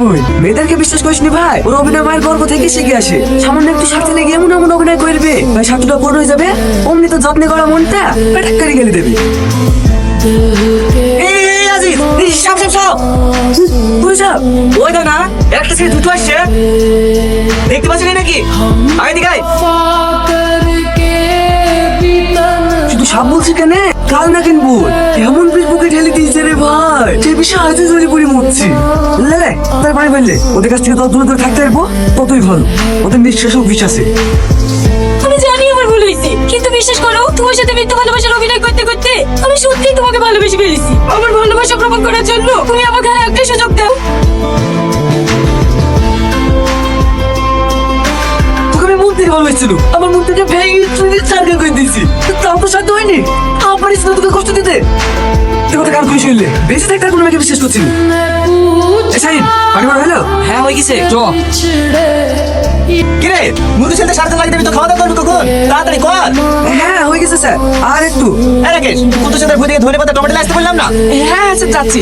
মেয়েদেরকে বিশ্বাস করিস নি ভাই, ওর অভিনয় মায়ের গর্ব থেকে শিখে আসে। সামান্য একটু স্বার্থে লেগে এমন এমন অভিনয় করবে, ভাই স্বার্থটা পূর্ণ হয়ে যাবে, অমনি তো যত্নে করা মনটা পেটাক করে গেলে দেবে। ওই না একটা ছেলে দুটো আসছে, দেখতে পাচ্ছি নাকি? আগে দিকাই শুধু সাপ বলছি কেন, কাল না কিনবো এমন ফেসবুকে ঢেলে দিয়েছে রে ভাই, সে বিষয়ে আজও জড়ি পড়ে মরছি। লে তার পানি ফেললে ওদের কাছ থেকে তত দূরে দূরে থাকতে পারবো ততই ভালো, ওদের নিঃশ্বাস ও বিশ্বাসে। আমি জানি আমার ভুল হয়েছে, কিন্তু বিশ্বাস করো তোমার সাথে মিথ্যা ভালোবাসার অভিনয় করতে করতে আমি সত্যিই তোমাকে ভালোবেসে ফেলেছি। আমার ভালোবাসা প্রমাণ করার জন্য তুমি আমাকে আর একটা সুযোগ দাও। তোকে আমি মন থেকে ভালোবাসছিল, আমার মন থেকে ভেঙে তুই চারগাল করে দিয়েছি, তাও তো সাধ্য হয়নি। আমার ইচ্ছা তোকে কষ্ট দিতে, তুই কথা কান খুশি হইলে বেঁচে থাকতে আর কোনো মেয়েকে বিশ্বাস করছিলি। হ্যালো, হ্যাঁ হয়ে গেছে চ। কিরে মুদি ছেলে সাড়ে লাগিয়ে দেবি তো, খাওয়া দাওয়া করবি কখন? তাড়াতাড়ি কর। হ্যাঁ হয়ে গেছে স্যার, আর একটু। রাকেশ কুতুর সাথে ভুলে ধরে পাতা টমেটো আসতে বললাম না। হ্যাঁ স্যার যাচ্ছি।